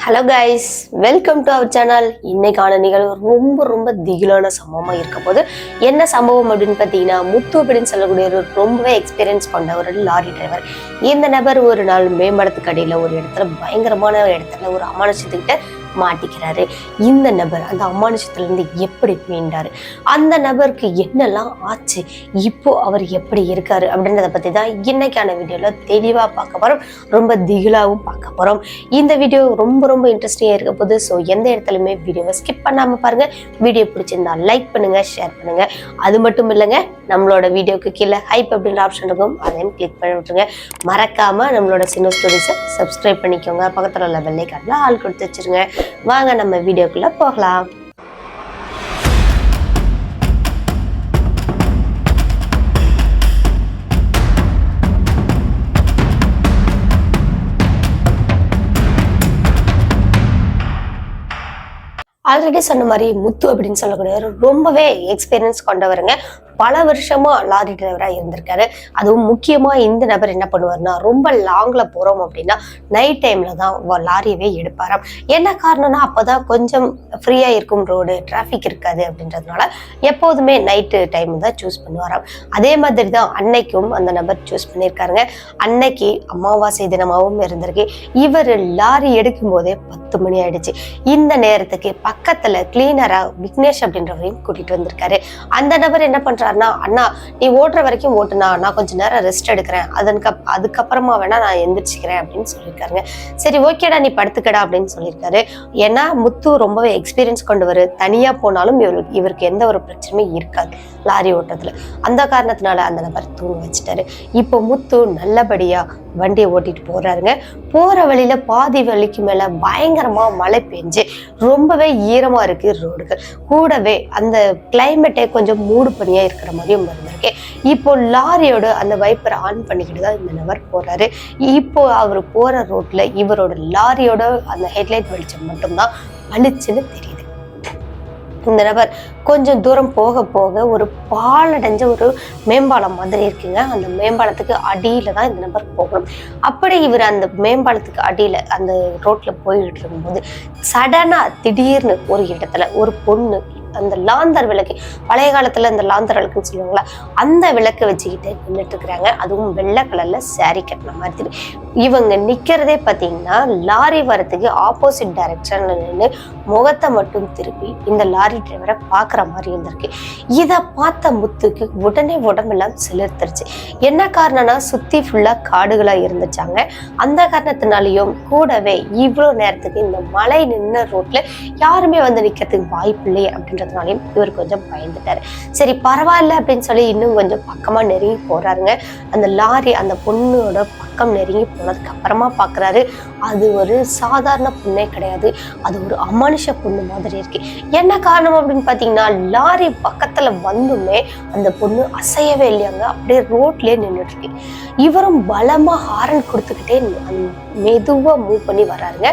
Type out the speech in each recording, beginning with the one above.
Hello guys, welcome to our channel. இன்னைக்கான நிகழ்வு ரொம்ப திகிலான சம்பவமா இருக்க போது. என்ன சம்பவம் அப்படின்னு பார்த்தீங்கன்னா, முத்து அப்படின்னு சொல்லக்கூடிய ஒரு ரொம்பவே எக்ஸ்பீரியன்ஸ் கொண்ட ஒரு லாரி டிரைவர். இந்த நபர் ஒரு நாள் மேம்படத்துக்கு அடியில் ஒரு இடத்துல பயங்கரமான இடத்துல ஒரு அமானுஷத்துக்கிட்ட மாட்டிக்கிறாரு. இந்த நபர் அந்த அமானுஷத்துல இருந்து எப்படி மீண்டாரு, அந்த நபருக்கு என்னெல்லாம் ஆச்சு, இப்போ அவர் எப்படி இருக்காரு அப்படின்றத பத்தி தான் இன்னைக்கான வீடியோல தெளிவா பார்க்க போறோம். ரொம்ப திகிலாவும் பார்க்க போறோம். இந்த வீடியோ ரொம்ப இன்ட்ரெஸ்டிங்கா இருக்க போது. ஸோ எந்த இடத்துலையுமே வீடியோவை ஸ்கிப் பண்ணாம பாருங்க. வீடியோ பிடிச்சிருந்தா லைக் பண்ணுங்க, ஷேர் பண்ணுங்க. அது மட்டும் இல்லைங்க, நம்மளோட வீடியோக்கு கீழே ஹைப் அப்படின்ற ஆப்ஷன் இருக்கும், அதையும் கிளிக் பண்ணி விட்டுருங்க. மறக்காம நம்மளோட சின்ன ஸ்டோரிஸை சப்ஸ்கிரைப் பண்ணிக்கோங்க. பக்கத்தில் உள்ள பெல் ஐகான்ல ஆல் கொடுத்து வச்சிருங்க. வாங்க நம்ம வீடியோக்குள்ள போகலாம். ஆல்ரெடி சொன்ன மாதிரி முத்து அப்படின்னு சொல்லக்கூடிய ரொம்பவே எக்ஸ்பீரியன்ஸ் கொண்டவருங்க. பல வருஷமா லாரி டிரைவரா இருந்திருக்காரு. அதுவும் முக்கியமா இந்த நபர் என்ன பண்ணுவாருன்னா, ரொம்ப லாங்ல போறோம் அப்படின்னா நைட் டைம்ல தான் லாரியவே எடுப்பாராம். என்ன காரணம்னா, அப்பதான் கொஞ்சம் ஃப்ரீயா இருக்கும், ரோடு டிராபிக் இருக்காது அப்படின்றதுனால எப்போதுமே நைட்டு டைம் தான் சூஸ் பண்ணுவாராம். அதே மாதிரி தான் அன்னைக்கும் அந்த நபர் சூஸ் பண்ணியிருக்காருங்க. அன்னைக்கு அமாவாசை தினமாகவும் இருந்திருக்கு. இவர் லாரி எடுக்கும் போதே 10 மணி ஆயிடுச்சு. இந்த நேரத்துக்கு பக்கத்துல கிளீனரா விக்னேஷ் அப்படின்றவரையும் கூட்டிட்டு வந்திருக்காரு. அந்த நபர் என்ன பண்றாருன்னா, அண்ணா நீ ஓட்டுற வரைக்கும் ஓட்டுனா, நான் கொஞ்ச நேரம் ரெஸ்ட் எடுக்கிறேன், அதுக்கப்புறமா வேணா நான் எந்திரிச்சுக்கிறேன் அப்படின்னு சொல்லியிருக்காருங்க. சரி ஓகேடா, நீ படுத்துக்கடா அப்படின்னு சொல்லியிருக்காரு. ஏன்னா முத்து ரொம்பவே எக்ஸ்பீரியன்ஸ் கொண்டவர். தனியா போனாலும் இவருக்கு எந்த ஒரு பிரச்சனையும் இருக்காது லாரி ஓட்டத்துல. அந்த காரணத்தினால அந்த நபர் தூங்க வச்சுட்டாரு. இப்போ முத்து நல்லபடியா வண்டியை ஓட்டிட்டு போறாருங்க. போற வழியில பாதி வழிக்கு மேல பயங்கரமா மழை பெஞ்சு ரொம்பவே ஈரமா இருக்கு ரோடுகள். கூடவே அந்த கிளைமேட்டே கொஞ்சம் மூடு பனியா இருக்கிற மாதிரியும் இருந்திருக்கு. இப்போ லாரியோட அந்த வைப்பரை ஆன் பண்ணிக்கிட்டு தான் இந்த நபர் போறாரு. இப்போ அவர் போற ரோட்ல இவரோட லாரியோட அந்த ஹெட்லைட் வெளிச்சம் மட்டும்தான் பளிச்சுன்னு தெரியுது. இந்த நபர் கொஞ்சம் தூரம் போக போக ஒரு பாலடைஞ்ச ஒரு மேம்பாலம் மாதிரி இருக்குங்க. அந்த மேம்பாலத்துக்கு அடியில தான் இந்த நபர் போகணும். அப்படி இவர் அந்த மேம்பாலத்துக்கு அடியில அந்த ரோட்ல போயிட்டு இருக்கும்போது சடனா திடீர்னு ஒரு இடத்துல ஒரு பொண்ணு அந்த லாந்தர் விளக்கு, பழைய காலத்துல அந்த லாந்தர் விளக்குன்னு சொல்லுவாங்களா, அந்த விளக்கு வச்சுக்கிட்டு நின்றுட்டு இருக்கிறாங்க. அதுவும் வெள்ளை கலர்ல சாரி கட்டின மாதிரி. இவங்க நிக்கிறதே பாத்தீங்கன்னா லாரி வரத்துக்கு ஆப்போசிட் டைரக்ஷன்ல நின்று முகத்தை மட்டும் திருப்பி இந்த லாரி டிரைவரை பாக்குற மாதிரி இருந்திருக்கு. இதை பார்த்த முத்துக்கு உடனே உடம்பெல்லாம் சிலிர்த்துருச்சு. என்ன காரணம்னா, சுத்தி ஃபுல்லா காடுகளா இருந்துச்சாங்க. அந்த காரணத்தினாலையும் கூடவே இவ்வளோ நேரத்துக்கு இந்த மழை நின்ன ரோட்ல யாருமே வந்து நிக்கிறதுக்கு வாய்ப்பு இல்லையே அப்படின்றதுனாலையும் இவர் கொஞ்சம் பயந்துட்டாரு. சரி பரவாயில்ல அப்படின்னு சொல்லி இன்னும் கொஞ்சம் பக்கமா நெருங்கி போறாருங்க. அந்த லாரி அந்த பொண்ணோட பக்கம் நெருங்கி போனதுக்கு அப்புறமா பாக்குறாரு, அது ஒரு சாதாரண பொண்ணே கிடையாது, அது ஒரு அமானுஷ பொண்ணு மாதிரி இருக்கு. என்ன காரணம் அப்படின்னு பாத்தீங்கன்னா, லாரி பக்கத்துல வந்துமே அந்த பொண்ணு அசையவே இல்லையாங்க, அப்படியே ரோட்லயே நின்றுட்டு இருக்கு. இவரும் பலமா ஹாரன் கொடுத்துக்கிட்டே மெதுவா மூவ் பண்ணி வர்றாருங்க.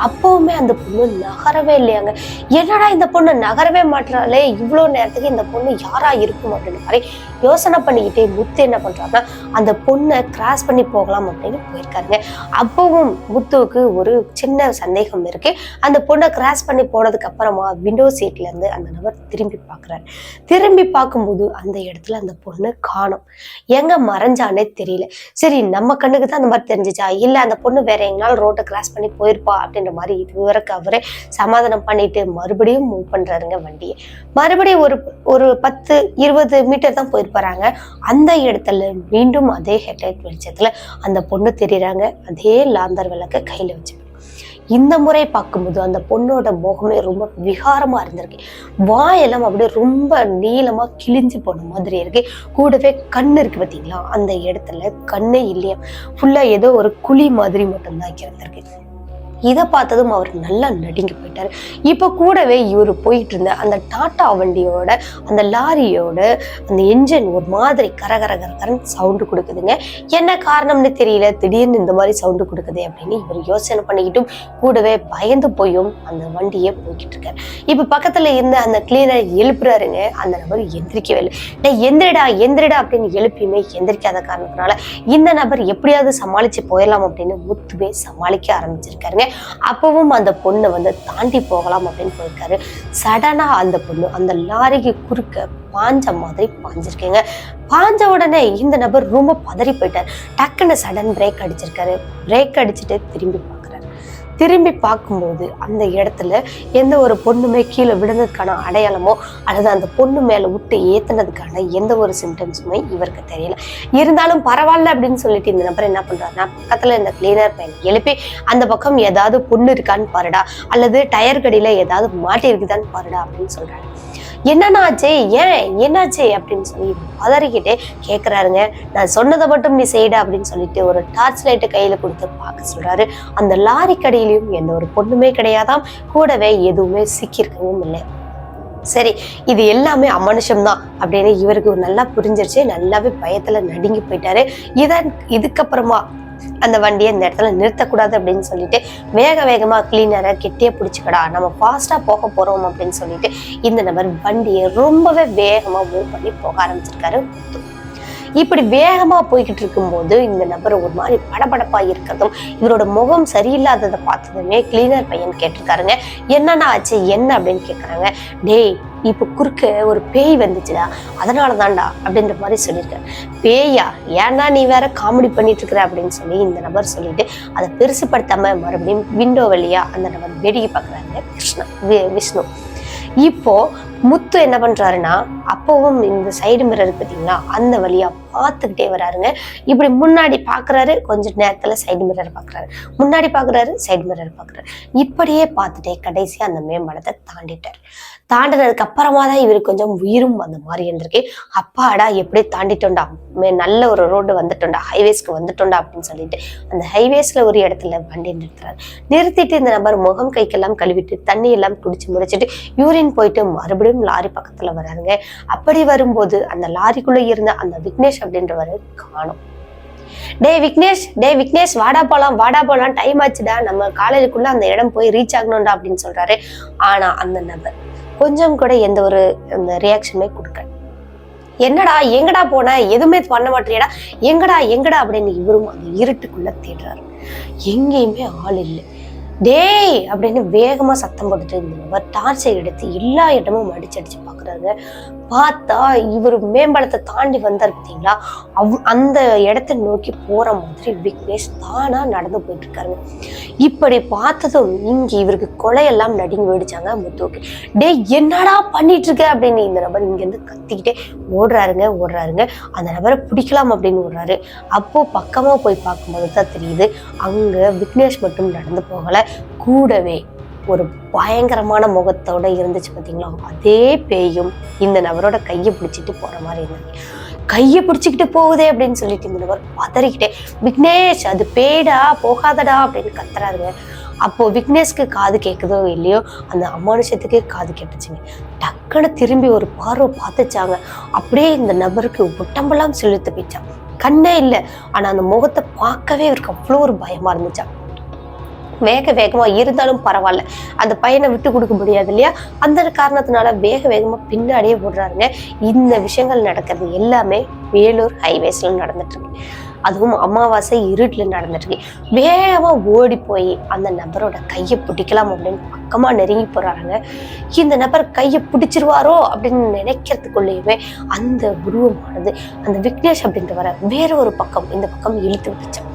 அப்பவுமே அந்த பொண்ணு நகரவே இல்லையாங்க. என்னடா இந்த பொண்ணு நகரவே மாட்டுறாளே, இவ்வளோ நேரத்துக்கு இந்த பொண்ணு யாரா இருக்கும் அப்படின்னு மாதிரி யோசனை பண்ணிக்கிட்டே முத்து என்ன பண்றாருன்னா, அந்த பொண்ணை கிராஸ் பண்ணி போகலாம் அப்படின்னு போயிருக்காருங்க. அப்பவும் முத்துவுக்கு ஒரு சின்ன சந்தேகம் இருக்கு. அந்த பொண்ணை கிராஸ் பண்ணி போனதுக்கு அப்புறமா விண்டோ சீட்ல இருந்து அந்த நபர் திரும்பி பார்க்குறாரு. திரும்பி பார்க்கும்போது அந்த இடத்துல அந்த பொண்ணு காணோம். எங்க மறைஞ்சானே தெரியல. சரி நம்ம கண்ணுக்கு தான் அந்த மாதிரி தெரிஞ்சிச்சா, இல்ல அந்த பொண்ணு வேற எங்கனாலும் ரோட்டை கிராஸ் பண்ணி போயிருப்பா அப்படின்ற மாதிரி இவருக்கு அவரே சமாதானம் பண்ணிட்டு மறுபடியும் மூவ் பண்றாருங்க வண்டியை. மறுபடியும் ஒரு 10-20 மீட்டர் தான் போயிருப்பாங்க. அந்த இடத்துல மீண்டும் அதே ஹெட்லைட் வெளிச்சத்துல அந்த பொண்ணு தெரியுறாங்க. அதே லாந்தர் விளக்க கையில வச்சு. இந்த முறை பார்க்கும்போது அந்த பொண்ணோட முகமே ரொம்ப விகாரமா இருந்திருக்கு. வாயெல்லாம் அப்படியே ரொம்ப நீளமா கிழிஞ்சு போன மாதிரி இருக்கு. கூடவே கண்ணு இருக்கு பார்த்தீங்களா, அந்த இடத்துல கண்ணே இல்லையா, ஃபுல்லா ஏதோ ஒரு குழி மாதிரி மட்டும்தான் இருந்திருக்கு. இதை பார்த்ததும் அவர் நல்லா நடுங்கி போயிட்டாரு. இப்போ கூடவே இவர் போயிட்டு இருந்த அந்த டாட்டா வண்டியோட அந்த லாரியோட அந்த என்ஜின் ஒரு மாதிரி கரகரன்னு சவுண்டு கொடுக்குதுங்க. என்ன காரணம்னு தெரியல, திடீர்னு இந்த மாதிரி சவுண்டு கொடுக்குது அப்படின்னு இவர் யோசனை பண்ணிக்கிட்டும் கூடவே பயந்து போயும் அந்த வண்டியை போய்கிட்டு இருக்காரு. இப்போ பக்கத்துல இருந்த அந்த கிளீனர் எழுப்புறாருங்க. அந்த நபர் எந்திரிக்கவே இல்லை. எந்திரிடா அப்படின்னு எழுப்பியுமே எந்திரிக்காத காரணத்தினால இந்த நபர் எப்படியாவது சமாளிச்சு போயிடலாம் அப்படின்னு முத்துவே சமாளிக்க ஆரம்பிச்சிருக்காருங்க. அப்பவும் அந்த பொண்ணை வந்து தாண்டி போகலாம் அப்படின்னு போயிருக்காரு. சடனா அந்த பொண்ணு அந்த லாரிக்கு குறுக்க பாஞ்ச மாதிரி பாஞ்சிருக்கீங்க. பாஞ்ச உடனே இந்த நபர் ரொம்ப பதறி போயிட்டார். டக்குன்னு சடன் பிரேக் அடிச்சிருக்காரு. பிரேக் அடிச்சுட்டு திரும்பி பார்க்கும்போது அந்த இடத்துல எந்த ஒரு பொண்ணுமே கீழே விழுந்ததுக்கான அடையாளமோ அல்லது அந்த பொண்ணு மேல விட்டு ஏத்துனதுக்கான எந்த ஒரு சிம்டம்ஸுமே இவருக்கு தெரியல. இருந்தாலும் பரவாயில்ல அப்படின்னு சொல்லிட்டு இந்த நபர் என்ன பண்றாருன்னா, பக்கத்துல இந்த கிளீனர் பையனை எழுப்பி அந்த பக்கம் ஏதாவது புண்ணு இருக்கான்னு பாருடா, அல்லது டயர் கடியில ஏதாவது மாட்டி இருக்குதான்னு பாருடா அப்படின்னு சொல்றாரு. என்னாச்சு, என்னாச்சு அப்படின்னு சொல்லி பதறிக்கிட்டே கேட்குறாருங்க. நான் சொன்னதை மட்டும் நீ செய்யடா அப்படின்னு சொல்லிட்டு ஒரு டார்ச் லைட்டை கையில கொடுத்து பார்க்க சொல்றாரு. அந்த லாரி கடையிலையும் எந்த ஒரு பொண்ணுமே கிடையாதாம், கூடவே எதுவுமே சிக்கியிருக்கவும் இல்லை. சரி, இது எல்லாமே அமனுஷம்தான் அப்படின்னு இவருக்கு நல்லா புரிஞ்சிருச்சு. நல்லாவே பயத்துல நடுங்கி போயிட்டாரு. இதுக்கப்புறமா அந்த வண்டியை இந்த இடத்துல நிறுத்தக்கூடாது அப்படின்னு சொல்லிட்டு வேகமா கிளீனரை கெட்டியே பிடிச்சிக்கடா, நம்ம ஃபாஸ்டா போக போறோம் அப்படின்னு சொல்லிட்டு இந்த நபர் வண்டியை ரொம்பவே வேகமா மூவ் பண்ணி போக ஆரம்பிச்சிருக்காரு. இப்படி வேகமா போய்கிட்டு இருக்கும்போது இந்த நபர் ஒரு மாதிரி படபடப்பா இருக்கிறதும் இவரோட முகம் சரியில்லாததை பார்த்ததுமே கிளீனர் பையன் கேட்டிருக்காருங்க. என்னன்னா ஆச்சு, என்ன அப்படின்னு கேட்கறாங்க. டேய், இப்ப குறுக்க ஒரு பேய் வந்துச்சுடா, அதனாலதான்டா அப்படின்ற மாதிரி சொல்லியிருக்காரு. பேயா? ஏன்னா நீ வேற காமெடி பண்ணிட்டு இருக்கிற அப்படின்னு சொல்லி இந்த நபர் சொல்லிட்டு அதை பெருசுப்படுத்தாம மறுபடியும் விண்டோ வழியா அந்த நபர் வேடிக்கை பார்க்கறாங்க விஷ்ணு. இப்போ முத்து என்ன பண்றாருன்னா, அப்பவும் இந்த சைடு மிரர் பார்த்தீங்களா, அந்த வழியா பார்த்துக்கிட்டே வராருங்க. இப்படி முன்னாடி பாக்குறாரு, கொஞ்ச நேரத்துல சைடு மிரர் பாக்குறாரு, முன்னாடி பாக்குறாரு, சைடு மிரர் பாக்குறாரு. இப்படியே பார்த்துட்டே கடைசியா அந்த மேம்பாலத்தை தாண்டிட்டார். தாண்டினதுக்கு அப்புறமா தான் இவருக்கு கொஞ்சம் உயிரும் அந்த மாதிரி இருந்திருக்கு. அப்பாடா, எப்படி தாண்டிட்டோண்டா, நல்ல ஒரு ரோடு வந்துட்டோண்டா, ஹைவேஸ்க்கு வந்துட்டோண்டா அப்படின்னு சொல்லிட்டு அந்த ஹைவேஸ்ல ஒரு இடத்துல வண்டி நிறுத்திட்டு இந்த நபர் முகம் கைக்கெல்லாம் கழுவிட்டு தண்ணி எல்லாம் குடிச்சு முடிச்சுட்டு யூரின் போயிட்டு மறுபடியும் லாரி பக்கத்துல வராருங்க. அப்படி வரும்போது அந்த லாரிக்குள்ள இருந்த அந்த விக்னேஷ் அப்படின்றவரை காணோம். டே விக்னேஷ் வாடா போலாம் டைம் ஆச்சுடா, நம்ம காலையிலுக்குள்ள அந்த இடம் போய் ரீச் ஆகணும்டா அப்படின்னு சொல்றாரு. ஆனா அந்த நபர் கொஞ்சம் கூட எந்த ஒரு அந்த ரியாக்ஷனுமே கொடுக்க, என்னடா எங்கடா போன, எதுவுமே பண்ண மாட்டேடா, எங்கடா அப்படின்னு இவரும் அந்த இருட்டுக்குள்ள தேடுறாரு. எங்கேயுமே ஆள் இல்லை. டேய் அப்படின்னு வேகமா சத்தம் போட்டுட்டு இருந்தவர் டார்ச்சை எடுத்து எல்லா இடமும் அடிச்சு பாக்குறாரு. பார்த்தா இவர் மேம்பாலத்தை தாண்டி வந்தார் பார்த்தீங்களா, அந்த இடத்தை நோக்கி போற மாதிரி விக்னேஷ் தானா நடந்து போயிட்டு இருக்காருங்க. இப்படி பார்த்ததும் இங்க இவருக்கு கொலையெல்லாம் நடுங்கி போயிடுச்சாங்க முத்துவுக்கு. டேய் என்னடா பண்ணிட்டு இருக்க அப்படின்னு இந்த நபர் இங்க இருந்து கத்திக்கிட்டே ஓடுறாருங்க. அந்த நபரை பிடிக்கலாம் அப்படின்னு ஓடுறாரு. அப்போ பக்கமா போய் பார்க்கும்போது தான் தெரியுது, அங்க விக்னேஷ் மட்டும் நடந்து போகல, கூடவே ஒரு பயங்கரமான முகத்தோட இருந்துச்சு பார்த்தீங்களா, அதே பேயும் இந்த நபரோட கையை பிடிச்சிட்டு போற மாதிரி இருந்தது. கையை பிடிச்சிக்கிட்டு போகுதே அப்படின்னு சொல்லிட்டு இந்த நபர் பதறிக்கிட்டே, விக்னேஷ் அது பேடா, போகாதடா அப்படின்னு கத்துறாருங்க. அப்போ விக்னேஷ்க்கு காது கேட்குதோ இல்லையோ, அந்த அமானுஷத்துக்கே காது கேட்டுச்சுங்க. டக்குன்னு திரும்பி ஒரு பார்வை பார்த்துச்சாங்க. அப்படியே இந்த நபருக்கு உடம்பெல்லாம் செலுத்து போயிச்சான். கண்ணே இல்லை, ஆனா அந்த முகத்தை பார்க்கவே இவருக்கு அவ்வளோ ஒரு பயமா இருந்துச்சா. வேகமா இருந்தாலும் பரவாயில்ல, அந்த பையனை விட்டு கொடுக்க முடியாது இல்லையா, அந்த காரணத்தினால வேகமா பின்னாடியே ஓடுறாருங்க. இந்த விஷயங்கள் நடக்கிறது எல்லாமே வேலூர் ஹைவேஸ்ல நடந்துட்டு இருக்கு. அதுவும் அமாவாசை இருட்டுல நடந்துட்டு இருக்கு. வேகமா ஓடி போய் அந்த நபரோட கையை பிடிக்கலாம் அப்படின்னு பக்கமா நெருங்கி போறாங்க. இந்த நபர் கையை பிடிச்சிருவாரோ அப்படின்னு நினைக்கிறதுக்குள்ளேயுமே அந்த உருவமானது அந்த விக்னேஷ் அப்படின்றவரை வேற ஒரு பக்கம் இந்த பக்கம் இழுத்து விட்டுச்சான்.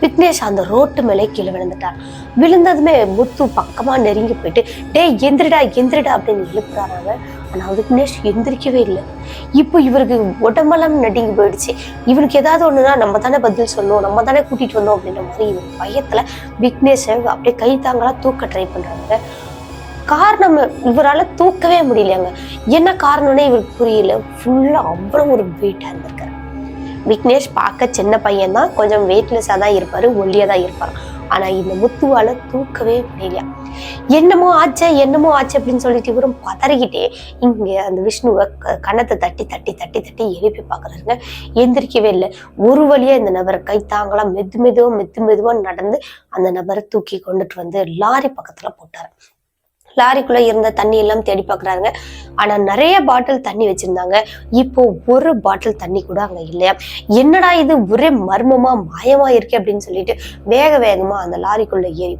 விக்னேஷ் அந்த ரோட்டு மேலே கீழே விழுந்துட்டார். விழுந்ததுமே முத்து பக்கமா நெருங்கி போயிட்டு, டேய் எந்திரிடா அப்படின்னு எழுப்புறாங்க. ஆனா விக்னேஷ் எந்திரிக்கவே இல்லை. இப்போ இவருக்கு உடம்பெல்லாம் நடுங்கி போயிடுச்சு. இவனுக்கு ஏதாவது ஒண்ணுன்னா நம்ம தானே பதில் சொல்லணும், நம்ம தானே கூட்டிட்டு வந்தோம் அப்படின்ற மாதிரி இவர் பயத்துல விக்னேஷை அப்படியே கை தாங்களா தூக்க ட்ரை பண்றாங்க. காரணம் இவரால் தூக்கவே முடியலையாங்க. என்ன காரணம்னே இவருக்கு புரியல. ஃபுல்லா அவ்வளவு ஒரு வெயிட்டா இருந்திருக்காரு. விக்னேஷ் பார்க்க சின்ன பையன் தான், கொஞ்சம் வெயிட்லெஸ்ஸா தான் இருப்பாரு, ஒல்லியா தான் இருப்பாரு. ஆனா இந்த முத்துவால தூக்கவே முடியல. என்னமோ ஆச்சு அப்படின்னு சொல்லிட்டு இவரும் பதறிக்கிட்டே இங்க அந்த விஷ்ணுவை கண்ணத்தை தட்டி எழுப்பி பாக்குறாருங்க. எந்திரிக்கவே இல்லை. ஒரு வழியா இந்த நபரை கை தாங்களா மெதுவா நடந்து அந்த நபரை தூக்கி கொண்டுட்டு வந்து லாரி பக்கத்துல போட்டாரு. லாரிக்குள்ள இருந்த தண்ணி எல்லாம் தேடி பாக்குறாங்க. ஆனா நிறைய பாட்டில் தண்ணி வச்சிருந்தாங்க. இப்போ ஒரு பாட்டில் தண்ணி கூட அங்க இல்லையா. என்னடா இது ஒரே மர்மமா மாயமா இருக்கு அப்படின்னு சொல்லிட்டு வேகமா அந்த லாரிக்குள்ள ஏறி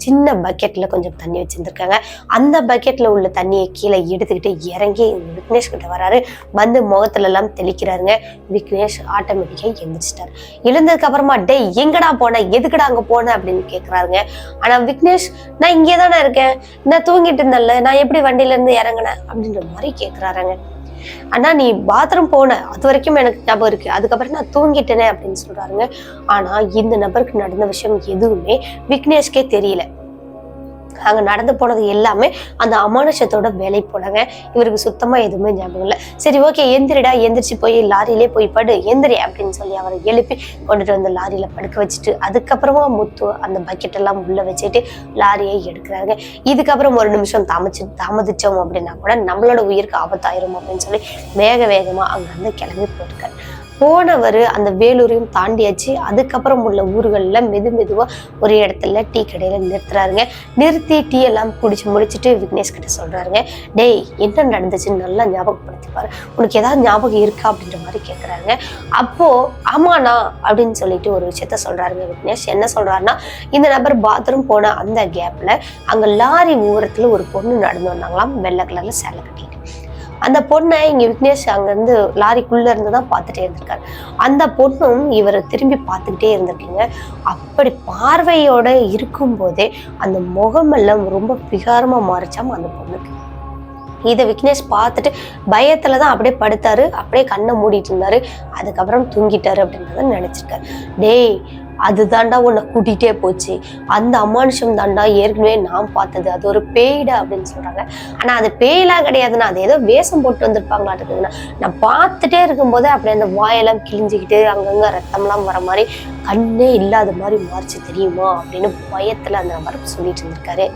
சின்ன பக்கெட்ல கொஞ்சம் தண்ணி வச்சிருந்திருக்காங்க. அந்த பக்கெட்ல உள்ள தண்ணியை கீழே எடுத்துக்கிட்டு இறங்கி விக்னேஷ் கிட்ட வராரு. வந்து முகத்துல எல்லாம் தெளிக்கிறாருங்க. விக்னேஷ் ஆட்டோமேட்டிக்கா எழுந்திரிச்சிட்டாரு. எழுந்ததுக்கு அப்புறமா டேய் எங்கடா போன, எதுக்குடா அங்க போன அப்படின்னு கேக்குறாருங்க. ஆனா விக்னேஷ் நான் இங்கே தானே இருக்கேன், நான் தூங்கிட்டு இருந்தேன்ல, நான் எப்படி வண்டியில இருந்து இறங்கினேன் அப்படின்ற மாதிரி கேக்குறாருங்க. ஆனா நீ பாத்ரூம் போன அது வரைக்கும் எனக்கு ஞாபகம் இருக்கு, அதுக்கப்புறம் நான் தூங்கிட்டேனே அப்படின்னு சொல்றாருங்க. ஆனா இந்த நபருக்கு நடந்த விஷயம் எதுவுமே விக்னேஷ்கே தெரியல. அங்க நடந்து போனது எல்லாமே அந்த அமானுஷத்தோட வேலை போலங்க. இவருக்கு சுத்தமா எதுவுமே ஞாபகம் இல்லை. சரி ஓகே எந்திரிடா, எந்திரிச்சு போய் லாரியிலே போய் படு, எந்திரி அப்படின்னு சொல்லி அவரை எழுப்பி கொண்டுட்டு வந்து லாரியில படுக்க வச்சுட்டு அதுக்கப்புறமா முத்து அந்த பக்கெட் எல்லாம் உள்ள வச்சுட்டு லாரியை எடுக்கிறாங்க. இதுக்கப்புறம் ஒரு நிமிஷம் தாமதிச்சோம் அப்படின்னா கூட நம்மளோட உயிருக்கு ஆபத்தாயிரும் அப்படின்னு சொல்லி வேக வேகமா அங்க இருந்து கிளம்பி போயிருக்காரு. போனவர் அந்த வேலூரையும் தாண்டியாச்சு. அதுக்கப்புறம் உள்ள ஊர்களில் மெதுவா ஒரு இடத்துல டீ கடையில நிறுத்துறாருங்க. நிறுத்தி டீ எல்லாம் குடிச்சு முடிச்சுட்டு விக்னேஷ் கிட்ட சொல்றாருங்க, டேய் என்ன நடந்துச்சுன்னு நல்லா ஞாபகப்படுத்திப்பாரு, உனக்கு ஏதாவது ஞாபகம் இருக்கா அப்படின்ற மாதிரி கேட்குறாருங்க. அப்போ ஆமாண்ணா அப்படின்னு சொல்லிட்டு ஒரு விஷயத்த சொல்றாருங்க விக்னேஷ். என்ன சொல்றாருன்னா, இந்த நபர் பாத்ரூம் போன அந்த கேப்ல அங்க லாரி ஓரத்துல ஒரு பொண்ணு நடந்து வந்தாங்களாம், வெள்ளை கலர்ல சேலை கட்டிட்டு. அந்த பொண்ணை இங்க விக்னேஷ் அங்கிருந்து லாரிக்குள்ள இருந்துதான் பார்த்துட்டே இருந்திருக்காரு. அந்த பொண்ணும் இவரை திரும்பி பார்த்துக்கிட்டே இருந்திருக்கீங்க. அப்படி பார்வையோட இருக்கும் போதே அந்த முகமெல்லாம் ரொம்ப விகாரமா மாறிச்சாம அந்த பொண்ணுக்கு. இதை விக்னேஷ் பார்த்துட்டு பயத்துலதான் அப்படியே படுத்தாரு, அப்படியே கண்ணை மூடிட்டு இருந்தாரு. அதுக்கப்புறம் தூங்கிட்டாரு அப்படின்றத நினைச்சிருக்காரு. டேய் அது தாண்டா உன்னை கூட்டிகிட்டே போச்சு, அந்த அமானுஷம் தாண்டா ஏற்கனவே நான் பார்த்தது, அது ஒரு பேய்டா அப்படின்னு சொல்றாங்க. ஆனா அது பேயெல்லாம் கிடையாதுன்னா, அது ஏதோ வேஷம் போட்டு வந்திருப்பாங்களா இருக்குதுன்னா, நான் பார்த்துட்டே இருக்கும்போதே அப்படியே அந்த வாயெல்லாம் கிழிஞ்சிக்கிட்டு அங்கங்க ரத்தம்லாம் வர மாதிரி கண்ணே இல்லாத மாதிரி மாறிச்சு தெரியுமா அப்படின்னு பயத்துல அந்த நபர் சொல்லிட்டு இருந்திருக்காரு.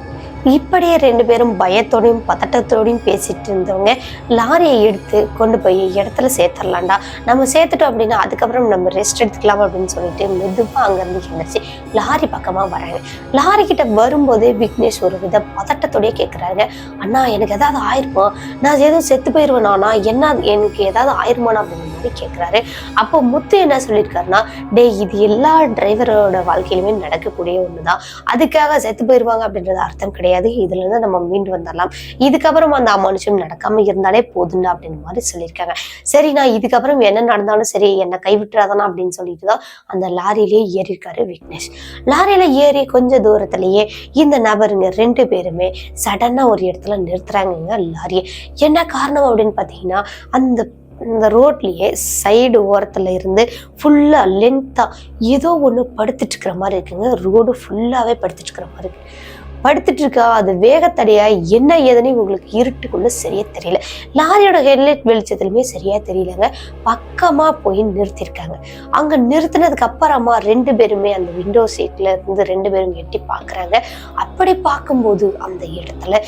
இப்படியே ரெண்டு பேரும் பயத்தோடையும் பதட்டத்தோடையும் பேசிட்டு இருந்தவங்க லாரியை எடுத்து கொண்டு போய் இடத்துல சேர்த்துடலாம்டா, நம்ம சேர்த்துட்டோம் அப்படின்னா அதுக்கப்புறம் நம்ம ரெஸ்ட் எடுத்துக்கலாம் அப்படின்னு சொல்லிட்டு மெதுவாக அங்கேருந்து எழுந்திரிச்சு லாரி பக்கமாக வராங்க. லாரி கிட்ட வரும்போதே விக்னேஷ் ஒரு வித பதட்டத்தோடய கேட்குறாங்க, அண்ணா எனக்கு ஏதாவது ஆயிருமா, நான் எதுவும் செத்து போயிடுவேனா, என்ன எனக்கு ஏதாவது ஆயிருமானா அப்படின்ற மாதிரி கேட்குறாரு. அப்போ முத்து என்ன சொல்லியிருக்காருன்னா, டே இது எல்லா டிரைவரோட வாழ்க்கையிலுமே நடக்கக்கூடிய ஒண்ணுதான், அதுக்காக செத்து போயிடுவாங்க அப்படின்றது அர்த்தம் கிடையாது, இதுல இருந்து நம்ம மீண்டு வந்துடலாம், இதுக்கப்புறம் அந்த அமானுஷம் நடக்காம இருந்தாலே போதுண்டா அப்படின்னு மாதிரி சொல்லியிருக்காங்க. சரி நான் இதுக்கப்புறம் என்ன நடந்தாலும் சரி என்னை கைவிட்டுறாதானா அப்படின்னு சொல்லிட்டு தான் அந்த லாரியிலே ஏறியிருக்காரு விக்னேஷ். லாரியில ஏறி கொஞ்ச தூரத்திலேயே இந்த நபருங்க ரெண்டு பேருமே சடனா ஒரு இடத்துல நிறுத்துறாங்க லாரியை. என்ன காரணம் அப்படின்னு பாத்தீங்கன்னா, இந்த ரோட்லயே சைடு ஓரத்துல இருந்து ஃபுல்லா லென்த்தா ஏதோ ஒண்ணு படுத்துட்டு இருக்கிற மாதிரி இருக்குங்க. ரோடு ஃபுல்லாவே படுத்துட்டு இருக்கிற மாதிரி இருக்கு. படுத்துட்டு இருக்கா, அது வேகத்தடையா என்ன ஏதுன்னு உங்களுக்கு இருட்டுக்குள்ள சரியா தெரியல. லாரியோட ஹெட்லைட் வெளிச்சத்துலயுமே சரியா தெரியலங்க. பக்கமா போய் நிறுத்திருக்காங்க. அங்க நிறுத்தினதுக்கு அப்புறமா ரெண்டு பேருமே அந்த விண்டோ சீட்ல இருந்து ரெண்டு பேரும் எட்டி பாக்குறாங்க. அப்படி பார்க்கும்போது அந்த இடத்துல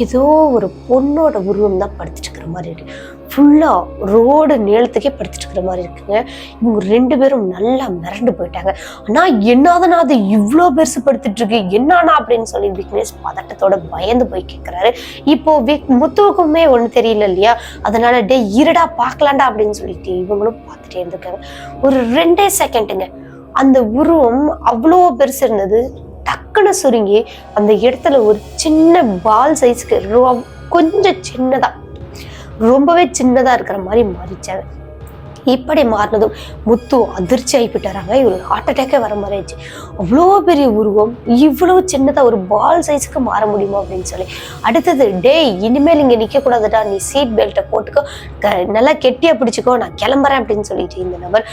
ஏதோ ஒரு பொண்ணோட உருவம் தான் படுத்துட்டு இருக்கிற மாதிரி இருக்கு. ஃபுல்லா ரோடு நீளத்துக்கே படுத்துட்டு இருக்கிற மாதிரி இருக்குங்க. இவங்க ரெண்டு பேரும் நல்லா மிரண்டு போயிட்டாங்க. ஆனா என்னதுன்னா அது இவ்வளோ பெருசு படுத்துட்டு இருக்கு, என்னன்னா அப்படின்னு சொல்லி விக்னேஷ் பதட்டத்தோட பயந்து போய் கேட்கிறாரு. இப்போ முத்துவுக்குமே ஒண்ணு தெரியல இல்லையா, அதனால டே இருடா பாக்கலாண்டா அப்படின்னு சொல்லிட்டு இவங்களும் பார்த்துட்டே இருந்திருக்காங்க. ஒரு 2 செகண்டுங்க அந்த உருவம் அவ்வளோ பெருசு இருந்தது. டக்குன்னு சுருங்கி அந்த இடத்துல ஒரு சின்ன பால் சைஸ்க்கு கொஞ்சம் சின்னதா, ரொம்பவே சின்னதா இருக்கிற மாதிரி மாறிச்சாங்க. இப்படி மாறினதும் முத்து அதிர்ச்சி ஆகிவிட்டாராங்க. இவருக்கு ஹார்ட் அட்டாக்கே வர மாதிரி ஆயிடுச்சு. அவ்வளோ பெரிய உருவம் இவ்வளவு சின்னதா ஒரு பால் சைஸ்க்கு மாற முடியுமா அப்படின்னு சொல்லி. அடுத்தது டேய் இனிமேல் இங்க நிக்க கூடாதுடா, நீ சீட் பெல்ட்டை போட்டுக்கோ, நல்லா கெட்டியா பிடிச்சிக்கோ, நான் கிளம்புறேன் அப்படின்னு சொல்லிட்டு இந்த நபர்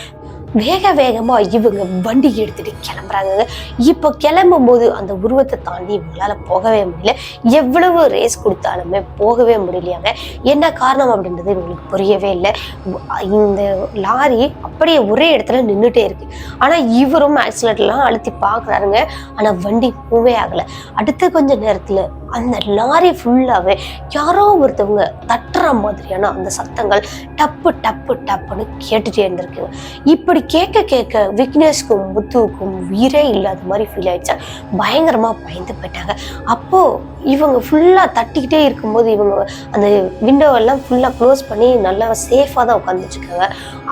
வேகமா இவங்க வண்டி எடுத்துட்டு கிளம்புறாங்க. இப்போ கிளம்பும் போது அந்த உருவத்தை தாண்டி இவங்களால போகவே முடியல. எவ்வளவு ரேஸ் கொடுத்தாலுமே போகவே முடியலையாங்க. என்ன காரணம் அப்படின்றது இவங்களுக்கு புரியவே இல்லை. இந்த லாரி அப்படியே ஒரே இடத்துல நின்றுட்டே இருக்கு. ஆனா இவரும் ஆக்சிலேட்டர்லாம் அழுத்தி பாக்குறாருங்க. ஆனா வண்டி மூவே ஆகல. அடுத்த கொஞ்ச நேரத்துல அந்த லாரி ஃபுல்லாவே யாரோ ஒருத்தவங்க தட்டுற மாதிரியான அந்த சத்தங்கள் டப்பு டப்பு டப்புன்னு கேட்டுட்டே இருந்திருக்கு. இப்படி கேட்க விக்னேஷ்க்கும் முத்துவுக்கும் உயிரே இல்லாத மாதிரி ஃபீல் ஆயிடுச்சா. பயங்கரமா பயந்து போயிட்டாங்க. அப்போ இவங்க ஃபுல்லா தட்டிக்கிட்டே இருக்கும்போது இவங்க அந்த விண்டோவெல்லாம் ஃபுல்லா க்ளோஸ் பண்ணி நல்லா சேஃபா தான் உட்காந்துட்டு இருக்காங்க.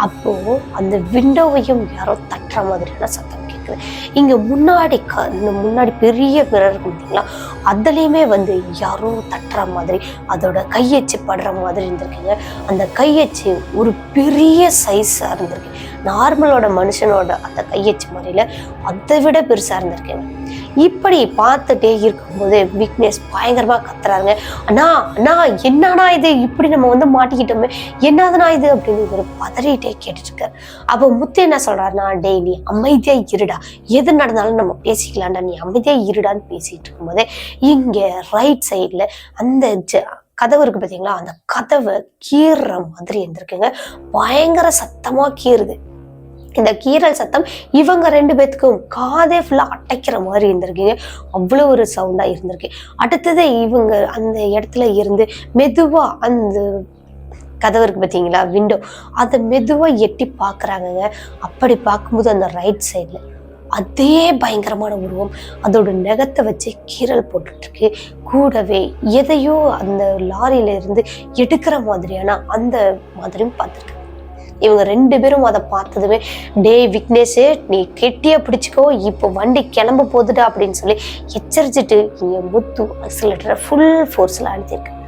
அப்போ அந்த விண்டோவையும் யாரோ தட்டுற மாதிரியான சத்தம் கேட்குது. இருக்குது. இங்க முன்னாடி இந்த முன்னாடி பெரிய மிரர் இருக்கு பார்த்தீங்களா, அதுலேயுமே வந்து யாரோ தட்டுற மாதிரி அதோட கையச்சு படுற மாதிரி இருந்திருக்குங்க. அந்த கையச்சு ஒரு பெரிய சைஸா இருந்திருக்கு. நார்மலோட மனுஷனோட அந்த கையச்சு மாதிரில அதை விட பெருசா இருந்திருக்குங்க. இப்படி பார்த்துட்டே இருக்கும்போது விக்னேஷ் பயங்கரமா கத்துறாருங்க, அண்ணா அண்ணா என்னன்னா இது, இப்படி நம்ம வந்து மாட்டிக்கிட்டோமே, என்னதுனா இது அப்படின்னு ஒரு பதறிட்டே கேட்டுட்டு இருக்காரு. அப்போ முத்து என்ன சொல்றாருன்னா, டேய் நீ அமைதியா இருடா, எது நடந்தாலும் நம்ம பேசிக்கலாம்டா, நீ அமைதியா இருடான்னு பேசிட்டு இருக்கும்போதே இங்க ரைட் சைட்ல அந்த கதவு இருக்கு பார்த்தீங்களா, அந்த கதவை கீறுற மாதிரி இருந்திருக்குங்க. பயங்கர சத்தமா கீறுது. இந்த கீறல் சத்தம் இவங்க 2 பேத்துக்கும் காதே ஃபுல்லா அடைக்கிற மாதிரி இருந்திருக்குங்க. அவ்வளோ ஒரு சவுண்டா இருந்திருக்கு. அடுத்தது இவங்க அந்த இடத்துல இருந்து மெதுவா அந்த கதவு இருக்கு பார்த்தீங்களா, விண்டோ, அதை மெதுவா எட்டி பார்க்குறாங்கங்க. அப்படி பார்க்கும்போது அந்த ரைட் சைட்ல அதே பயங்கரமான உருவம் அதோட நகத்தை வச்சு கீறல் போட்டுட்டு இருக்கு. கூடவே எதையோ அந்த லாரியில இருந்து எடுக்கிற மாதிரியான அந்த மாதிரியும் பார்த்துருக்கு. இவங்க 2 பேரும் அதை பார்த்ததுமே, டே விக்னேஷே நீ கெட்டியா பிடிச்சிக்கோ, இப்போ வண்டி கிளம்ப போகுதுடா அப்படின்னு சொல்லி எச்சரிச்சுட்டு இங்க முத்து ஆக்சிலேட்டரை ஃபுல் ஃபோர்ஸ்ல அழுத்திருக்கு.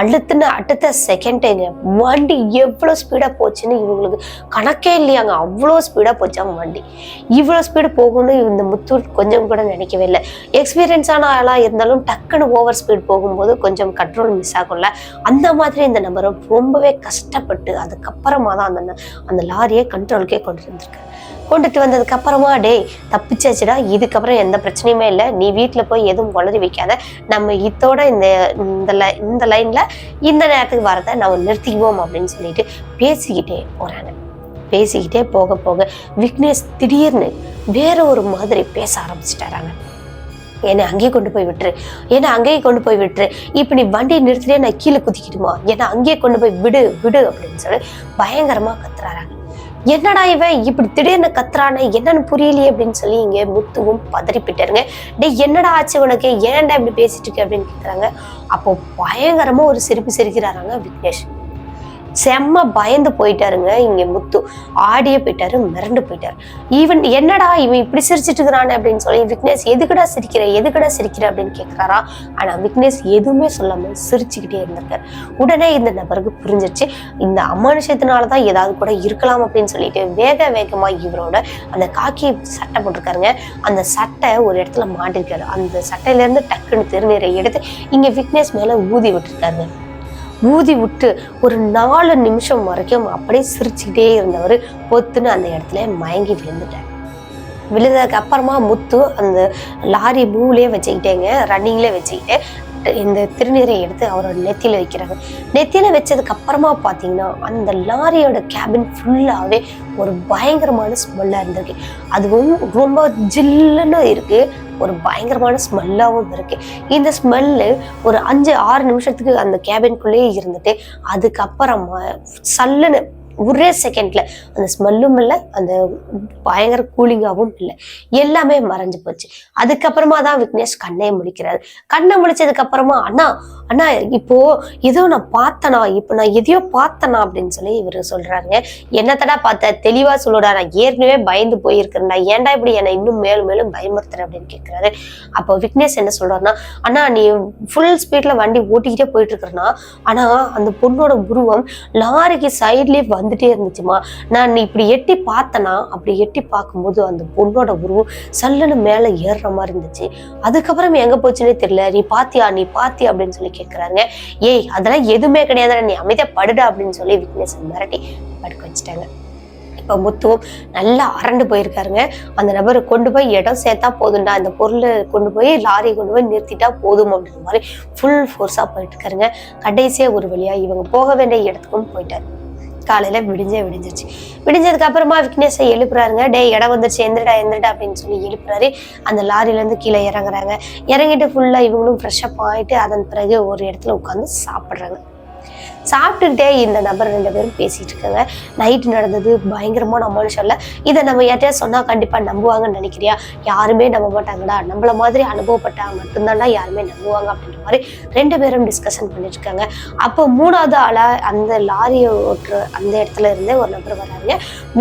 அழுத்துன அடுத்த செகண்டேங்க வண்டி எவ்வளோ ஸ்பீடாக போச்சுன்னு இவங்களுக்கு கணக்கே இல்லையாங்க. அவ்வளோ ஸ்பீடாக போச்சாங்க வண்டி. இவ்வளோ ஸ்பீடு போகணும்னு இந்த முத்து கொஞ்சம் கூட நினைக்கவே இல்லை. எக்ஸ்பீரியன்ஸான ஆளாக இருந்தாலும் டக்குன்னு ஓவர் ஸ்பீட் போகும்போது கொஞ்சம் கண்ட்ரோல் மிஸ் ஆகும்ல, அந்த மாதிரி இந்த நபரை ரொம்பவே கஷ்டப்பட்டு அதுக்கப்புறமா தான் அந்த லாரியை கண்ட்ரோலுக்கே கொண்டுட்டு வந்ததுக்கு அப்புறமா, டேய் தப்பிச்சாச்சுடா, இதுக்கப்புறம் எந்த பிரச்சனையுமே இல்லை, நீ வீட்டில் போய் எதுவும் வளரி வைக்காத, நம்ம இதோட இந்த லைன்ல இந்த நேரத்துக்கு வரதை நம்ம நிறுத்திக்குவோம் அப்படின்னு சொல்லிட்டு பேசிக்கிட்டே போறாங்க. பேசிக்கிட்டே போக போக விக்னேஷ் திடீர்னு வேற ஒரு மாதிரி பேச ஆரம்பிச்சுட்டாராங்க. என்னை அங்கேயே கொண்டு போய் விட்டுரு, ஏன்னா அங்கேயே கொண்டு போய் விட்டுரு, இப்போ நீ வண்டியை நிறுத்திட்டே நான் கீழே குதிக்கிடுமா, ஏன்னா அங்கேயே கொண்டு போய் விடு விடு அப்படின்னு சொல்லி பயங்கரமா கத்துறாராங்க. என்னடா இவன் இப்படி திடீர்னு கத்துறானே, என்னன்னு புரியலையே அப்படின்னு சொல்லி இங்க முத்துவும் பதறிப்பிட்டாருங்க. டே என்னடா ஆச்சு உனக்கு, ஏன்டா இப்படி பேசிட்டு இருக்க அப்படின்னு கேட்குறாங்க. அப்போ பயங்கரமா ஒரு சிரிக்கிறாராங்க விக்னேஷ். செம்ம பயந்து போயிட்டாருங்க. இங்க முத்து ஆடியே போயிட்டாரு, மிரண்டு போயிட்டாரு. ஈவன் என்னடா இவன் இப்படி சிரிச்சிட்டு இருக்கிறானே அப்படின்னு சொல்லி விக்னேஷ் எதுக்கடா சிரிக்கிற அப்படின்னு கேட்கிறாரா. ஆனா விக்னேஷ் எதுவுமே சொல்லாம சிரிச்சுக்கிட்டே இருந்திருக்காரு. உடனே இந்த நபருக்கு புரிஞ்சிருச்சு, இந்த அமானுஷத்தினாலதான் ஏதாவது கூட இருக்கலாம் அப்படின்னு சொல்லிட்டு வேகமா இவரோட அந்த காக்கி சட்டை போட்டிருக்காருங்க. அந்த சட்டை ஒரு இடத்துல மாட்டிருக்காரு. அந்த சட்டையில இருந்து டக்குன்னு திருநீரை எடுத்து இங்க விக்னேஷ் மேல ஊதி விட்டுருக்காருங்க. ஊதி விட்டு ஒரு 4 நிமிஷம் வரைக்கும் அப்படியே சிரிச்சுக்கிட்டே இருந்தவர் பொத்துன்னு அந்த இடத்துல மயங்கி விழுந்துட்டார். விழுந்ததுக்கு அப்புறமா முத்து அந்த லாரி மூவ்லேயே வச்சுக்கிட்டேங்க, ரன்னிங்லேயே வச்சுக்கிட்டு இந்த திருநீரை எடுத்து அவரோட நெத்தியில வைக்கிறாங்க. நெத்தியில வச்சதுக்கு அப்புறமா பாத்தீங்கன்னா அந்த லாரியோட கேபின் ஃபுல்லாவே ஒரு பயங்கரமான ஸ்மெல்லா இருந்திருக்கு. அதுவும் ரொம்ப ஜில்லுன்னு இருக்கு, ஒரு பயங்கரமான ஸ்மெல்லாவும் இருக்கு. இந்த ஸ்மெல்லு ஒரு 5-6 நிமிஷத்துக்கு அந்த கேபின்குள்ளேயே இருந்துட்டு அதுக்கப்புறமா சல்லுன்னு ஒரே செகண்ட்ல அந்த ஸ்மெல்லும் இல்லை, அந்த பயங்கர கூலிங்காகவும் இல்லை, எல்லாமே மறைஞ்சு போச்சு. அதுக்கப்புறமா தான் விக்னேஷ் கண்ணை முடிக்கிறாரு. கண்ணை முடிச்சதுக்கு அப்புறமா, அண்ணா அண்ணா இப்போ ஏதோ நான் பார்த்தனா, இப்போ நான் எதையோ பார்த்தனா அப்படின்னு சொல்லி இவரு சொல்றாருங்க. என்னத்தடா பார்த்த, தெளிவா சொல்லுடா, நான் ஏற்கனவே பயந்து போயிருக்கிறேன்டா, ஏன்டா இப்படி என்னை இன்னும் மேலும் மேலும் பயமுறுத்துற அப்படின்னு கேட்கிறாரு. அப்போ விக்னேஷ் என்ன சொல்றாருன்னா, அண்ணா நீ ஃபுல் ஸ்பீட்ல வண்டி ஓட்டிக்கிட்டே போயிட்டு இருக்கிறனா, ஆனா அந்த பொண்ணோட உருவம் லாரிக்கு சைட்லயே வந்துட்டே இருந்துச்சுமா, நான் இப்படி எட்டி பார்த்தனா, அப்படி எட்டி பார்க்கும்போது அந்த பொண்ணோட உருவம் சல்லுன்னு மேல ஏறுற மாதிரி இருந்துச்சு, அதுக்கப்புறம் எங்க போச்சுன்னே தெரியல, நீ பாத்தியா அப்படின்னு சொல்லி கேட்கிறாருங்க. ஏய் அதெல்லாம் எதுவுமே கிடையாது, நீ அமைதியா படுடா அப்படின்னு சொல்லி விக்னேஷ் மிரட்டி படுக்க வச்சுட்டாங்க. இப்ப முத்துவும் நல்லா அரண்டு போயிருக்காருங்க. அந்த நபரை கொண்டு போய் இடம் சேர்த்தா போதும்டா, அந்த பொருளை கொண்டு போய் லாரி கொண்டு போய் நிறுத்திட்டா போதும் அப்படின்ற மாதிரி ஃபுல் ஃபோர்ஸா போயிட்டு இருக்காருங்க. கடைசியா ஒரு வழியா இவங்க போக வேண்டிய இடத்துக்கும் போயிட்டாரு. காலையில விடிஞ்சிருச்சு. விடிஞ்சதுக்கு அப்புறமா விக்னேஷை எழுப்புறாருங்க. டே இடம் வந்துருச்சு, எந்திரடா அப்படின்னு சொல்லி எழுப்புறாரு. அந்த லாரில இருந்து கீழே இறங்குறாங்க. இறங்கிட்டு ஃபுல்லா இவங்களும் ஃப்ரெஷ் அப் ஆயிட்டு அதன் பிறகு ஒரு இடத்துல உட்காந்து சாப்பிடுறாங்க. சாப்பிட்டுக்கிட்டே இந்த நபர் 2 பேரும் பேசிட்டு இருக்காங்க. நைட்டு நடந்தது பயங்கரமான அமானுஷம் இல்லை, இதை நம்ம யார்ட்டையா சொன்னா கண்டிப்பா நம்புவாங்கன்னு நினைக்கிறியா? யாருமே நம்ப மாட்டாங்கடா, நம்மள மாதிரி அனுபவப்பட்டா மட்டும்தான்டா யாருமே நம்புவாங்க அப்படின்ற மாதிரி 2 பேரும் டிஸ்கஷன் பண்ணிட்டு இருக்காங்க. அப்போ 3வது ஆளா அந்த லாரியை ஓட்டுற அந்த இடத்துல இருந்தே ஒரு நபர் வராங்க.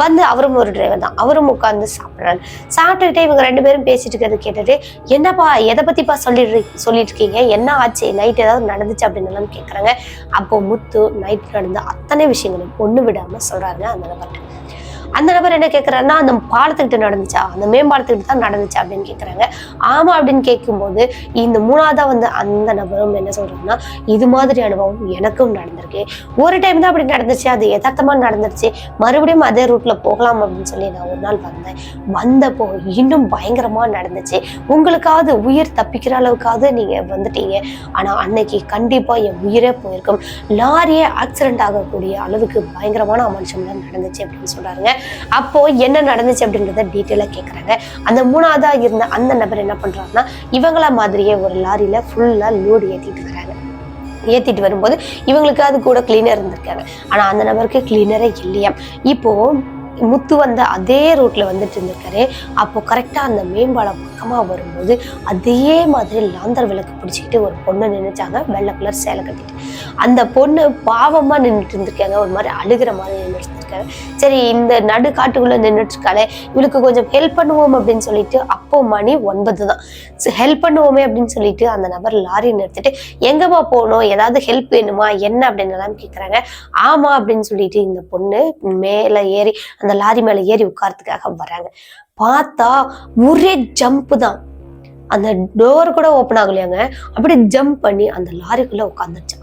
வந்து அவரும் ஒரு டிரைவர் தான், அவரும் உட்காந்து சாப்பிட்றாரு. சாப்பிட்டுக்கிட்டே இவங்க 2 பேரும் பேசிட்டு இருக்கிறது கேட்டுட்டு, என்னப்பா எதை பத்திப்பா சொல்லிட்டு இருக்கீங்க, என்ன ஆச்சு, நைட் ஏதாவது நடந்துச்சு அப்படின்னு எல்லாம் கேட்குறாங்க. அப்போ முத்து நைட் நடந்த அத்தனை விஷயங்களும் ஒண்ணு விடாம சொல்றாங்க அந்த நபர்கிட்ட. அந்த நபர் என்ன கேட்குறாருன்னா, அந்த பாலத்துக்கிட்ட நடந்துச்சா, அந்த மேம்பாலத்துக்கிட்ட தான் நடந்துச்சா அப்படின்னு கேட்குறாங்க. ஆமா அப்படின்னு கேட்கும்போது இந்த 3ஆவதா வந்து அந்த நபரும் என்ன சொல்றாங்கன்னா, இது மாதிரி அனுபவம் எனக்கும் நடந்திருக்கு, ஒரு டைம் தான் அப்படி நடந்துச்சு, அது யதார்த்தமா நடந்துருச்சு, மறுபடியும் அதே ரூட்ல போகலாம் அப்படின்னு சொல்லி நான் ஒரு நாள் வந்தப்போ இன்னும் பயங்கரமா நடந்துச்சு, உங்களுக்காவது உயிர் தப்பிக்கிற அளவுக்காவது நீங்க வந்துட்டீங்க, ஆனா அன்னைக்கு கண்டிப்பா என் உயிரே போயிருக்கும், லாரியே ஆக்சிடென்ட் ஆகக்கூடிய அளவுக்கு பயங்கரமான அமானுஷம்லாம் நடந்துச்சு அப்படின்னு சொல்றாங்க. அப்போ என்ன நடந்துச்சு அப்படின்றத டீட்டெயிலா கேட்கறாங்க. அந்த 3ஆவதா இருந்த அந்த நபர் என்ன பண்றாருன்னா, இவங்கள மாதிரியே ஒரு லாரியில ஃபுல்லா லோடு ஏத்திட்டு வராங்க. ஏத்திட்டு வரும்போது இவங்களுக்கு அது கூட கிளீனர் இருந்திருக்காங்க, ஆனா அந்த நபருக்கு கிளீனரே இல்லையா. இப்போ முத்து வந்த அதே ரூட்ல வந்துட்டு இருந்திருக்காரு. அப்போ கரெக்டா அந்த மேம்பாலம் பக்கமா வரும்போது அதே மாதிரி லாந்தர் விளக்கு பிடிச்சிக்கிட்டு ஒரு பொண்ணு நின்னுச்சாங்க, வெள்ளை கலர் சேலை கட்டிட்டு. அந்த பொண்ணு பாவமா நின்றுட்டு இருந்திருக்காங்க, ஒரு மாதிரி அழுகிற மாதிரி நின்றுட்டு இருக்காங்க. சரி, இந்த நடு காட்டுக்குள்ள நின்றுட்டு இருக்காளே, இவளுக்கு கொஞ்சம் ஹெல்ப் பண்ணுவோம் அப்படின்னு சொல்லிட்டு, அப்போ மணி 9 தான், ஹெல்ப் பண்ணுவோமே அப்படின்னு சொல்லிட்டு அந்த நபர் லாரி நிறுத்திட்டு, எங்கம்மா போகணும், ஏதாவது ஹெல்ப் வேணுமா என்ன அப்படின்னு எல்லாம் கேட்குறாங்க. ஆமா அப்படின்னு சொல்லிட்டு இந்த பொண்ணு மேல ஏறி அந்த லாரி மேல ஏறி உட்கார்றதுக்காக வராங்க. பார்த்தா ஒரே ஜம்ப் தான், அந்த டோர் கூட ஓப்பன் ஆகலையாங்க, அப்படியே ஜம்ப் பண்ணி அந்த லாரிக்குள்ள உட்காந்துருச்சான்.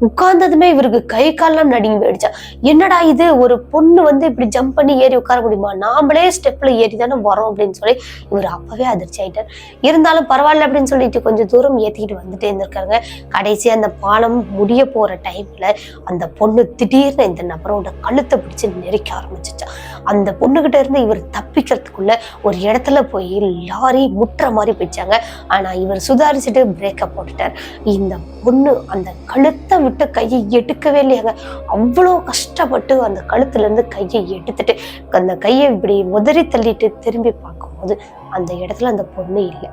உட்கார்ந்ததுமே இவருக்கு கை கால்லாம் நடுங்கி போயிடுச்சா. என்னடா இது, ஒரு பொண்ணு வந்து இப்படி ஜம்ப் பண்ணி ஏறி உட்கார முடியுமா, நாமளே ஸ்டெப்ல ஏறி தானே வரோம் அப்படின்னு சொல்லி இவர் அப்பவே அதிர்ச்சி ஆயிட்டார். இருந்தாலும் பரவாயில்ல அப்படின்னு சொல்லிட்டு கொஞ்சம் தூரம் ஏத்திக்கிட்டு வந்துட்டே இருந்திருக்காங்க. கடைசி அந்த பாலம் முடிய போற டைம்ல அந்த பொண்ணு திடீர்னு இந்த நபரோட கழுத்தை பிடிச்சு நெரிக்க ஆரம்பிச்சிச்சா. அந்த பொண்ணுகிட்ட இருந்து இவர் தப்பிக்கிறதுக்குள்ள ஒரு இடத்துல போய் லாரி முட்டுற மாதிரி போயிடுச்சாங்க. ஆனா இவர் சுதாரிச்சுட்டு பிரேக்கப் போட்டுட்டார். இந்த பொண்ணு அந்த கழுத்தை விட்டு கையை எடுக்கவே இல்லையாங்க. அவ்வளோ கஷ்டப்பட்டு அந்த கழுத்துல இருந்து கையை எடுத்துட்டு அந்த கையை இப்படி உதறி தள்ளிட்டு திரும்பி பார்க்கும்போது அந்த இடத்துல அந்த பொண்ணு இல்லை.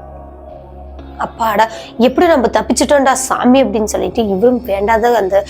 அப்பாடா, எப்படி நம்ம தப்பிச்சிட்டோம்டா சாமி அப்படின்னு சொல்லிட்டு இவரும் வேண்டாத அந்த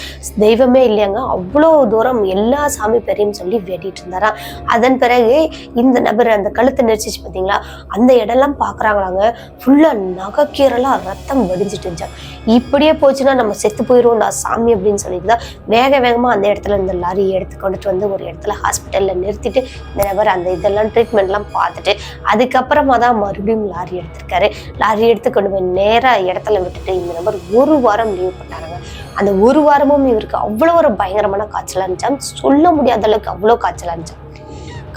தெய்வமே இல்லையாங்க, அவ்வளோ தூரம் எல்லா சாமி பேரையும் சொல்லி வேண்டிட்டு இருந்தாரா. அதன் பிறகு இந்த நபர் அந்த கழுத்தை நெரிச்சிச்சு பார்த்தீங்களா, அந்த இடம்லாம் பார்க்குறாங்களாங்க, ஃபுல்லா நகைக்கீரெல்லாம் ரத்தம் வடிஞ்சிட்டு இருந்துச்சா. இப்படியே போச்சுன்னா நம்ம செத்து போயிடுவோம்டா சாமி அப்படின்னு சொல்லிட்டு தான் வேகமா அந்த இடத்துல இந்த லாரி எடுத்து கொண்டுட்டு வந்து ஒரு இடத்துல ஹாஸ்பிட்டல்ல நிறுத்திட்டு இந்த நபர் அந்த இதெல்லாம் ட்ரீட்மெண்ட்லாம் பார்த்துட்டு அதுக்கப்புறமா தான் மறுபடியும் லாரி எடுத்திருக்காரு. லாரி எடுத்து கொண்டு நேரா இடத்துல விட்டுட்டு இந்த நபர் 1 வாரம் லீவ் பண்ணாங்க. அந்த 1 வாரமும் இவருக்கு அவ்வளோ ஒரு பயங்கரமான காய்ச்சலா இருந்துச்சா, சொல்ல முடியாத அளவுக்கு அவ்வளோ காய்ச்சலா இருந்துச்சா.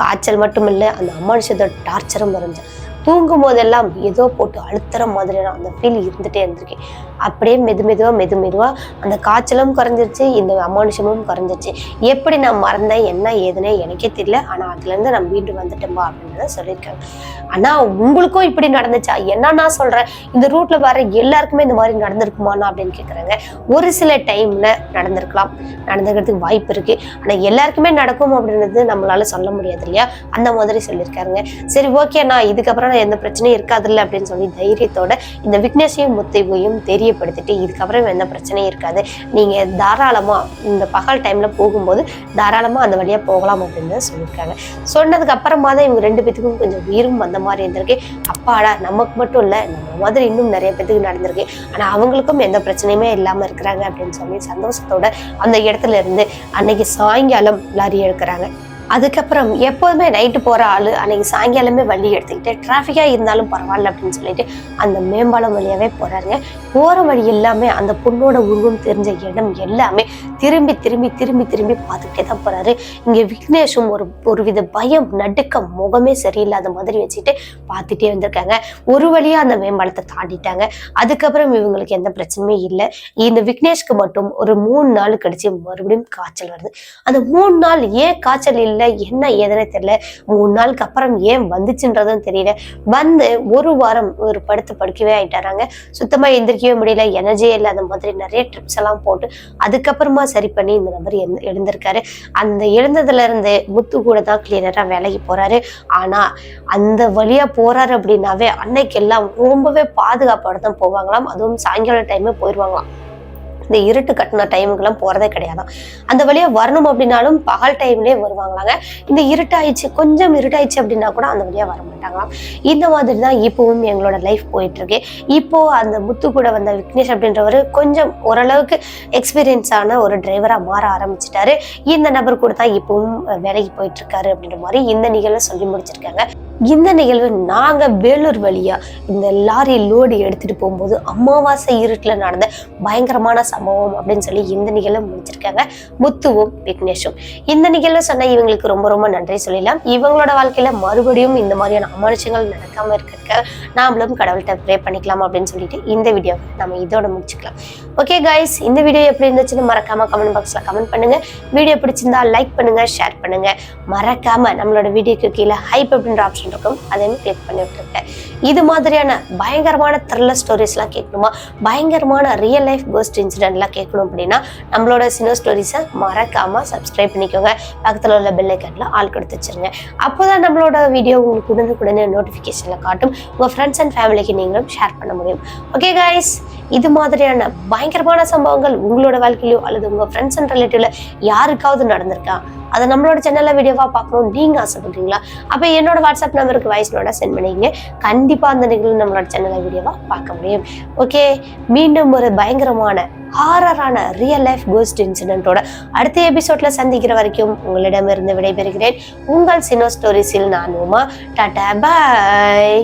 காய்ச்சல் மட்டும் இல்லை, அந்த அமானுஷத்தோட டார்ச்சரும் இருந்துச்சு. தூங்கும் போதெல்லாம் ஏதோ போட்டு அழுத்துற மாதிரியான அந்த ஃபீல் இருந்துட்டே இருந்திருக்கு. அப்படியே மெதுவா அந்த காய்ச்சலும் குறைஞ்சிருச்சு, இந்த அமானுஷமும் குறைஞ்சிருச்சு. எப்படி நான் மறந்தேன் என்ன ஏதுனே எனக்கே தெரியல, ஆனா அதுல இருந்து நான் மீண்டும் வந்துட்டேன்பா அப்படின்றத சொல்லியிருக்காங்க. ஆனா உங்களுக்கும் இப்படி நடந்துச்சா, என்னன்னா சொல்றேன், இந்த ரூட்ல வர எல்லாருக்குமே இந்த மாதிரி நடந்திருக்குமானா அப்படின்னு கேட்குறாங்க. ஒரு சில டைம்ல நடந்திருக்கலாம், நடந்துக்கிறதுக்கு வாய்ப்பு இருக்கு, ஆனா எல்லாருக்குமே நடக்கும் அப்படின்றது நம்மளால சொல்ல முடியாது இல்லையா, அந்த மாதிரி சொல்லியிருக்காருங்க. சரி ஓகே, நான் இதுக்கப்புறம் எந்த பிரச்சனையும் இருக்காதுல்ல அப்படின்னு சொல்லி தைரியத்தோட இந்த விக்னேஷையும் முத்தையும் தெரியப்படுத்திட்டு இதுக்கப்புறம் எந்த பிரச்சனையும் இருக்காது, நீங்க தாராளமா இந்த பகல் டைம்ல போகும்போது தாராளமா அந்த வழியா போகலாம் அப்படின்னு சொல்லியிருக்காங்க. சொன்னதுக்கு அப்புறமா தான் இவங்க 2 பேத்துக்கும் கொஞ்சம் உயிரும் வந்த மாதிரி இருந்திருக்கு. அப்பாடா, நமக்கு மட்டும் இல்ல, நம்ம மாதிரி இன்னும் நிறைய பேத்துக்கு நடந்திருக்கு, ஆனா அவங்களுக்கும் எந்த பிரச்சனையுமே இல்லாம இருக்கிறாங்க அப்படின்னு சொல்லி சந்தோஷத்தோட அந்த இடத்துல இருந்து அன்னைக்கு சாயங்காலம் லாரி எடுக்கிறாங்க. அதுக்கப்புறம் எப்போதுமே நைட்டு போகிற ஆள் அன்னைக்கு சாயங்காலமே வண்டி எடுத்துக்கிட்டு டிராஃபிக்காக இருந்தாலும் பரவாயில்ல அப்படின்னு சொல்லிட்டு அந்த மேம்பாலம் வழியாகவே போகிறாருங்க. போகிற வழி எல்லாமே அந்த பொண்ணோட உருவம் தெரிஞ்ச இடம் எல்லாமே திரும்பி திரும்பி திரும்பி திரும்பி பார்த்துக்கிட்டே தான் போகிறாரு. இங்கே விக்னேஷும் ஒரு வித பயம் நடுக்கம், முகமே சரியில்லாத மாதிரி வச்சுட்டு பார்த்துட்டே வந்திருக்காங்க. ஒரு வழியாக அந்த மேம்பாலத்தை தாண்டிட்டாங்க. அதுக்கப்புறம் இவங்களுக்கு எந்த பிரச்சனையுமே இல்லை. இந்த விக்னேஷ்க்கு மட்டும் ஒரு 3 நாள் கழிச்சு மறுபடியும் காய்ச்சல் வருது. அந்த 3 நாள் ஏன் காய்ச்சல் இல்லை இல்லை, என்ன ஏதுன்னு தெரியல. 3 நாளுக்கு அப்புறம் ஏன் வந்துச்சுன்றதும் தெரியல. வந்து ஒரு வாரம் ஒரு படுக்கவே ஆயிட்டாராங்க. சுத்தமா எந்திரிக்கவே முடியல, எனர்ஜியே இல்லை. அந்த மாதிரி நிறைய ட்ரிப்ஸ் எல்லாம் போட்டு அதுக்கப்புறமா சரி பண்ணி இந்த நபர் எழுந்திருக்காரு. அந்த எழுந்ததுல இருந்து முத்து கூட தான் கிளீனரா வேலைக்கு போறாரு. ஆனா அந்த வழியா போறாரு அப்படின்னாவே அன்னைக்கு எல்லாம் ரொம்பவே பாதுகாப்போட தான் போவாங்களாம். அதுவும் சாயங்கால டைமே போயிடுவாங்களாம். இந்த இருட்டு கட்டின டைமுக்கெல்லாம் போறதே கிடையாதான். அந்த வழியா வரணும் அப்படின்னாலும் பகல் டைம்லயே வருவாங்களாங்க. இந்த கொஞ்சம் இருட்டாயிடுச்சு அப்படின்னா கூட அந்த வழியா வர மாட்டாங்களாம். இந்த மாதிரி தான் இப்பவும் எங்களோட லைஃப் போயிட்டு இருக்கு. இப்போ அந்த முத்து கூட வந்த விக்னேஷ் அப்படின்றவர் கொஞ்சம் ஓரளவுக்கு எக்ஸ்பீரியன்ஸ் ஆன ஒரு டிரைவரா மாற ஆரம்பிச்சிட்டாரு. இந்த நபர் கூட தான் இப்பவும் வேலைக்கு போயிட்டு இருக்காரு அப்படின்ற மாதிரி இந்த நிகழ்வை சொல்லி முடிச்சிருக்காங்க. இந்த நிகழ்வு நாங்க வேலூர் வழியா இந்த லாரி லோடு எடுத்துட்டு போகும்போது அமாவாசை இருட்டுல நடந்த பயங்கரமான சம்பவம் அப்படின்னு சொல்லி இந்த நிகழ்வை முடிச்சிருக்காங்க முத்துவும் விக்னேஷும். இந்த நிகழ்வு சொன்ன இவங்களுக்கு ரொம்ப ரொம்ப நன்றி சொல்லிடலாம். இவங்களோட வாழ்க்கையில மறுபடியும் இந்த மாதிரியான அமானுஷங்கள் நடக்காம இருக்க நாமளும் கடவுள்கிட்ட ப்ரே பண்ணிக்கலாம் அப்படின்னு சொல்லிட்டு இந்த வீடியோவை நம்ம இதோட முடிச்சுக்கலாம். ஓகே கைஸ், இந்த வீடியோ எப்படி இருந்துச்சுன்னு மறக்காம கமெண்ட் பாக்ஸ்ல கமெண்ட் பண்ணுங்க. வீடியோ பிடிச்சிருந்தா லைக் பண்ணுங்க, ஷேர் பண்ணுங்க. மறக்காம நம்மளோட வீடியோக்கு கீழே ஹைப் அப்படின்ற ஆப்ஷன் இருக்கும், அதையும் கிளிக் பண்ணி விட்டுருக்கேன். இது மாதிரியான பயங்கரமான த்ரில்லர் ஸ்டோரிஸ்லாம் கேட்கணுமா, பயங்கரமான ரியல் லைஃப் கோஸ்ட் இன்சிடென்ட்லாம் கேட்கணும் அப்படின்னா நம்மளோட சினோ ஸ்டோரிஸை மறக்காம சப்ஸ்கிரைப் பண்ணிக்கோங்க. பக்கத்தில் உள்ள பெல் ஐக்கான்ல ஆல் கொடுத்து வச்சிருங்க. அப்போதான் நம்மளோட வீடியோ உங்களுக்கு உடனுக்குடனே நோட்டிஃபிகேஷன்ல காட்டும். உங்க ஃப்ரெண்ட்ஸ் அண்ட் ஃபேமிலிக்கு நீங்களும் ஷேர் பண்ண முடியும். ஓகே கைஸ், இது மாதிரியான பயங்கரமான சம்பவங்கள் உங்களோட வாழ்க்கையிலோ அல்லது உங்க ஃப்ரெண்ட்ஸ் அண்ட் ரிலேட்டிவ்ல யாருக்காவது நடந்திருக்கா, அதை நம்மளோட சேனல்ல வீடியோவா பார்க்கணும் நீங்க ஆசைப்படுறீங்களா? அப்ப என்னோட வாட்ஸ்அப் நம்பருக்கு வாய்ஸ் நோட்டா சென்ட் பண்ணிங்க. கண்டிப்பா அந்த நிகழ்வு நம்மளோட சேனல்ல வீடியோவா பார்க்க முடியும். ஓகே, மீண்டும் ஒரு பயங்கரமான ஹாரரான ரியல் லைஃப் கோஸ்ட் இன்சிடென்ட்டோட அடுத்த எபிசோட்ல சந்திக்கிற வரைக்கும் உங்களிடமிருந்து விடைபெறுகிறேன். உங்கள் சினோ ஸ்டோரிஸில் நான் உமா. டாடா, பாய்.